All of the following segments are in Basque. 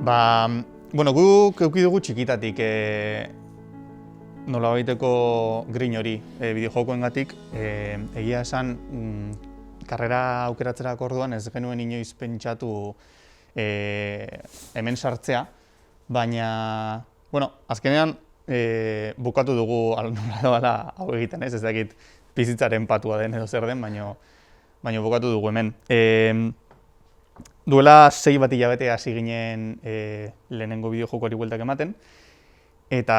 Ba, bueno, guk eduki dugu txikitatik nolabaiteko grin hori bideojokoengatik. Egia esan, karrera aukeratzerako orduan ez genuen inoiz pentsatu hemen sartzea, baina, bueno, azkenean bukatu dugu nola hau egiten, ez dakit bizitzaren patua den edo zer den, baina bukatu dugu hemen. Duela 6 bat hilabete hasi ginen lehenengo bideojokoari bueltak ematen, eta,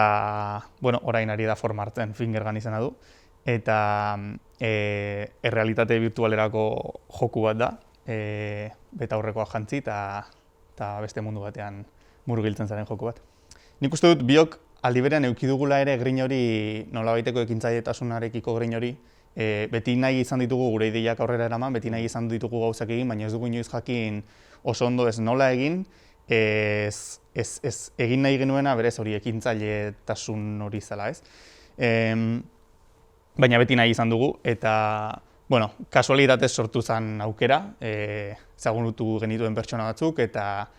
bueno, orain ari da forma hartzen, Fingergun izena du, eta errealitate virtualerako joku bat da, betaurrekoa jantzi eta beste mundu batean murgiltzen zaren joku bat. Nik uste dut biok aldi berean eduki dugula ere grin hori, nolabaiteko ekintzailetasunarekiko grin hori, beti nahi izan ditugu gure ideiak aurrera eraman, beti nahi izan ditugu gauzak egin, baina ez dugu inoiz jakin oso ondo ez nola egin, ez egin nahi genuena berez hori ekintzailetasun hori zela, ez? Baina beti nahi izan dugu, eta, bueno, kasualitatez sortu zen aukera, ezagutu genituen pertsona batzuk, eta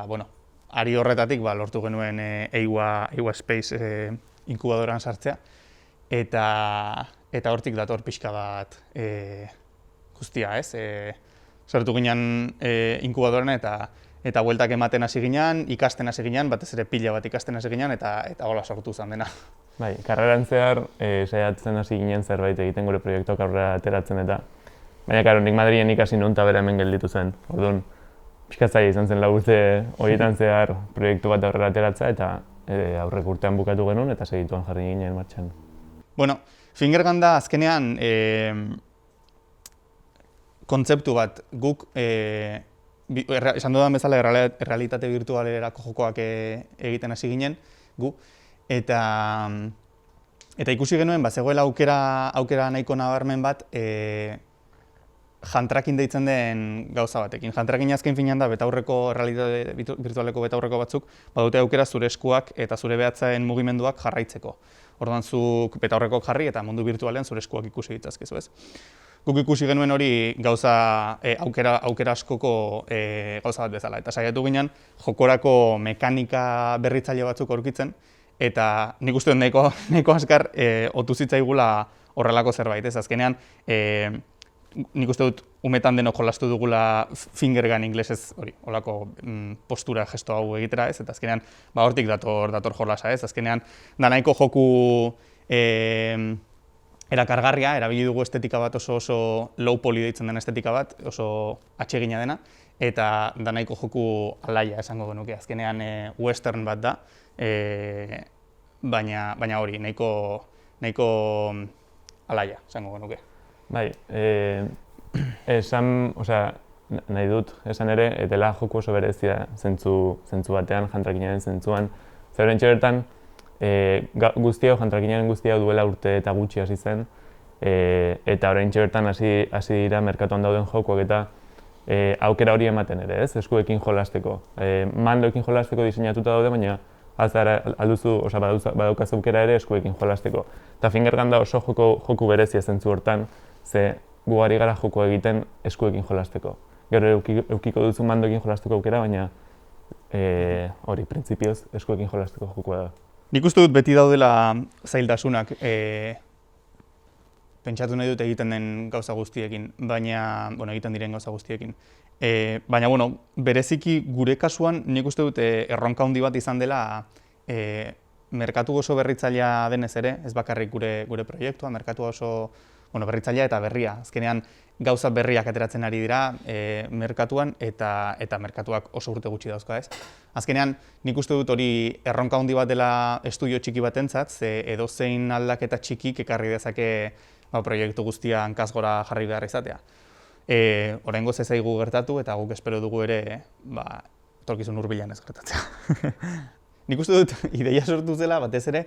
bueno, ari horretatik lortu genuen EIWA Space inkubadoran sartzea, eta hortik dator pixka bat guztia, ez? Sartu ginen inkubadoran eta bueltak ematen hasi ginen, ikasten hasi ginen, batez ere pila bat ikasten hasi ginen, eta hola sortu zen dena. Bai, karreran zehar saiatzen hasi ginen zerbait egiten gure proiektuak aurrera ateratzen eta baina, karo, nik Madrilen ikasi nuen eta bera hemen gelditu zen. Orduan, pixka zaila izan zen 4 urte horietan zehar proiektu bat aurrera ateratzea eta aurreko urtean bukatu genuen eta segituan jarri ginen martxan. Bueno, Fingergun da azkenean kontzeptu bat guk, esan dudan bezala errealitate virtualerako jokoak egiten hasi ginen gu, eta ikusi genuen zegoela aukera nahiko nabarmen bat jantrakin deitzen den gauza batekin. Jantrakin azken finean da betaurreko errealitate virtualeko betaurreko batzuk badute aukera zure eskuak eta zure behatzaen mugimenduak jarraitzeko. Orduan zuk betaurrekok jarri eta mundu virtualean zure eskuak ikusi ditzazkezu, ez? Guk ikusi genuen hori gauza aukera askoko gauza bat bezala. Eta saiatu ginen jokorako mekanika berritzaile batzuk aurkitzen, eta nik uste dut nahiko azkar otu zitzaigula horrelako zerbait, ez? Azkenean, nik uste dut umetan denok jolastu dugula Fingergun inglesez hori, holako postura gesto hau egitera, ez? Eta azkenean, hortik dator jolasa, ez? Azkenean, da nahiko joku erakargarria, erabili dugu estetika bat oso low poly deitzen den estetika bat, oso atsegina dena, eta da nahiko joku alaia esango genuke. Azkenean western bat da, baina hori, nahiko alaia esango genuke. Bai, nahi dut, esan ere, dela joku oso berezia zentzu batean, jantrakinaren zentzuan. Zer bertan, jantrakinaren guztia duela urte eta gutxi hasi zen, eta oraintxe bertan hasi dira merkatuan dauden jokoak eta aukera hori ematen ere, ez? Eskuekin jolasteko. Mandoekin jolasteko diseinatuta daude, baina badaukazu aukera ere eskuekin jolasteko. Eta Fingergun da oso joku berezia zentzu hortan, ze gu ari gara joko egiten eskuekin jolasteko. Gero eukiko duzu mandoekin jolasteko aukera, baina hori, printzipioz, eskuekin jolasteko jokoa da. Nik uste dut beti daudela zailtasunak pentsatu nahi dut egiten den gauza guztiekin, egiten diren gauza guztiekin. Baina, bereziki gure kasuan nik uste dut erronka handi bat izan dela merkatu oso berritzailea denez ere, ez bakarrik gure proiektua, merkatu oso berritzailea eta berria. Azkenean gauza berriak ateratzen ari dira merkatuan eta merkatuak oso urte gutxi dauzka, ez? Azkenean nik uste dut hori erronka handi bat dela estudio txiki batentzat, ze edozein aldaketa txikik ekarri dezake proiektu guztia hankaz gora jarri behar izatea. Oraingoz ez zaigu gertatu eta guk espero dugu ere etorkizun hurbilean ez gertatzea. Nik uste dut ideia sortu zela batez ere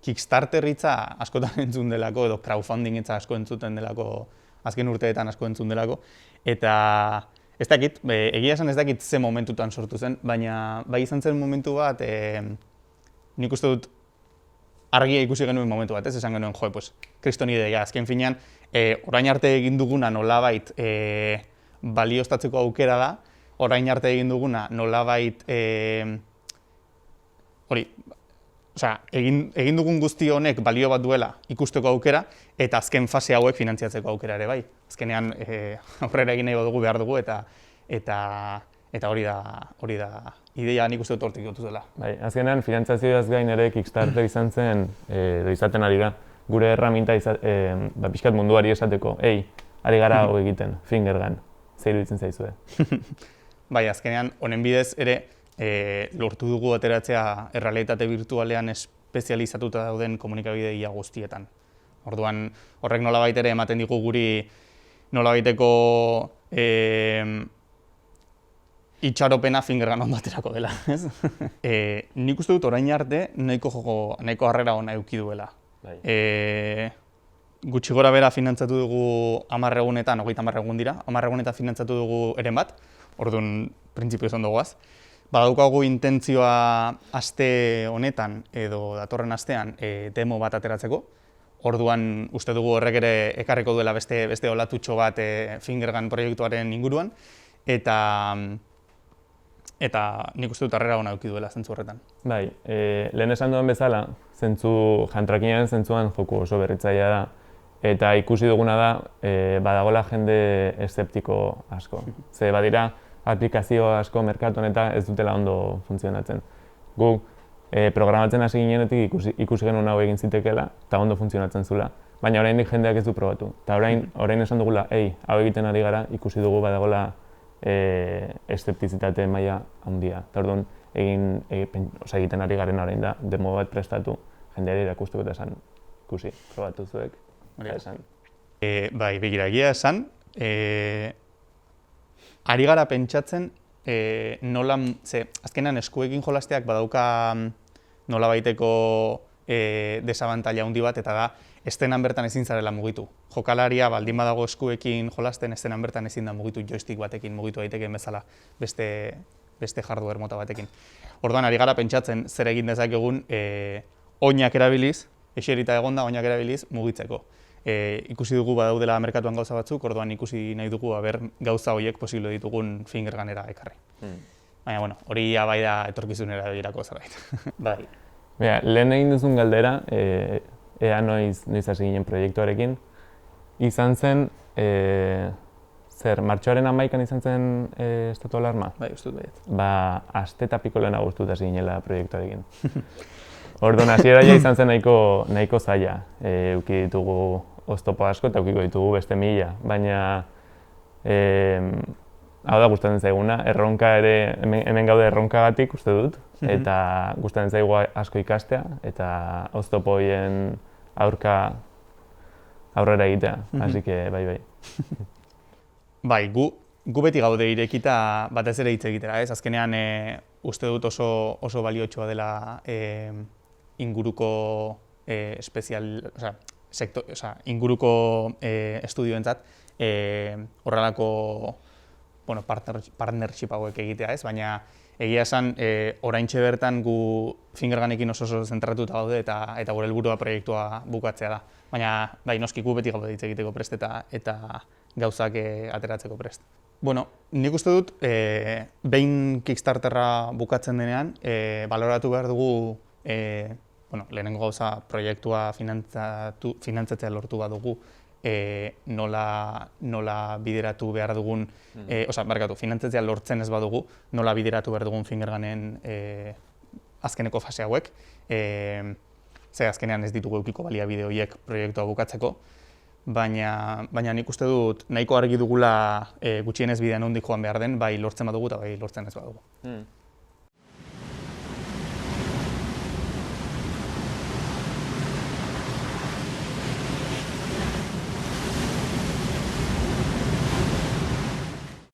Kickstarter hitza askotan entzun delako edo crowdfunding hitza asko entzuten delako, azken urteetan asko entzun delako, eta ez dakit, egia esan ez dakit ze momentutan sortu zen, baina bai izan zen momentu bat, nik uste dut argia ikusi genuen momentu bat, ez esan genuen, kriston ideia, azken finean, orain arte egin duguna nolabait balioztatzeko aukera da, orain arte egin duguna nolabait hori, egin dugun guzti honek balio bat duela ikusteko aukera, eta azken fase hauek finantziatzeko aukera ere bai. Azkenean aurrera egin nahi badugu behar dugu, eta hori da ideia nik uste dut hortik dut dela. Bai, azkenean finantzazioaz gain ere Kickstarter izan zen, izaten ari da, gure erraminta pixkat munduari esateko, ari gara hau egiten, fingergun, zer iruditzen zaizue. Bai, azkenean honen bidez ere lortu dugu ateratzea errealitate virtualean espezializatuta dauden komunikabide ia guztietan. Orduan, horrek nolabait ere ematen digu guri nolabaiteko itxaropena fingergun ondo aterako dela, ez? Nik uste dut orain arte nahiko harrera ona eduki duela. Gutxi gora bera finantzatu dugu 10 egunetan, 30 egun dira, 10 egunetan finantzatu dugu eren bat, orduan printzipioz ondo goaz. Badaukagu intentzioa aste honetan edo datorren astean demo bat ateratzeko. Orduan uste dugu horrek ere ekarriko duela beste olatutxo bat fingergun proiektuaren inguruan, eta nik uste dut harrera ona eduki duela zentzu horretan. Bai, lehen esan duen bezala, jantrakinaren zentzuan joku oso berritzailea da, eta ikusi duguna da, badagola jende eszeptiko asko. Ze badira, aplikazio asko merkatu honetan ez dutela ondo funtzionatzen. Guk programatzen hasi ginenetik ikusi genuen hau egin zitekeela eta ondo funtzionatzen zula, baina oraindik jendeak ez du probatu. Eta orain esan dugula, hau egiten ari gara, ikusi dugu badagola eszeptizitate maila handia. Eta orduan egiten ari garen orain da, demo bat prestatu, jendeari erakustuko eta esan, ikusi, probatu zuek, eta esan. Bai, begira, egia esan, ari gara pentsatzen nola, azkenean eskuekin jolasteak badauka nolabaiteko desabantaila handi bat, eta da, estenan bertan ezin zarela mugitu. Jokalaria baldin badago eskuekin jolasten, estenan bertan ezin da mugitu joystick batekin, mugitu daitekeen bezala beste hardware mota batekin. Orduan, ari gara pentsatzen zer egin dezakegun oinak erabiliz, eserita egonda oinak erabiliz mugitzeko. Ikusi dugu badaudela merkatuan gauza batzuk, orduan ikusi nahi dugu gauza horiek posible ditugun fingergunera ekarri. Baina, hori bai da etorkizunera begirako zerbait. Bai. Lehen egin duzun galdera, ea noiz hasi ginen proiektuarekin, izan zen, martxoaren 11an izan zen estatu alarma? Bai, uste dut baiet. Aste eta piko lehen agurtu hasi ginela proiektuarekin. Orduan, hasiera izan zen nahiko zaila. Eduki ditugu oztopo asko eta edukiko ditugu beste 1000, baina hau da gustatzen zaiguna, erronka ere, hemen gaude erronkagatik uste dut, eta gustatzen zaigu asko ikastea, eta oztopo horien aurrera egitea, así que bai. Bai, gu beti gaude irekita batez ere hitz egitera, ez? Azkenean uste dut oso baliotsua dela inguruko inguruko estudioentzat horrelako partnership hauek egitea, ez? Baina egia esan oraintxe bertan gu fingergunekin oso zentratuta gaude eta gure helburua proiektua bukatzea da. Baina bai, noski gu beti gaude hitz egiteko prest eta gauzak ateratzeko prest. Nik uste dut behin Kickstarterra bukatzen denean baloratu behar dugu lehenengo gauza proiektua finantzatzea lortu badugu nola bideratu behar dugun, finantzatzea lortzen ez badugu, nola bideratu behar dugun fingergunen azkeneko fase hauek. Azkenean ez ditugu edukiko baliabide horiek proiektua bukatzeko, baina nik uste dut nahiko argi dugula gutxienez bidean nondik joan behar den, bai lortzen badugu eta bai lortzen ez badugu.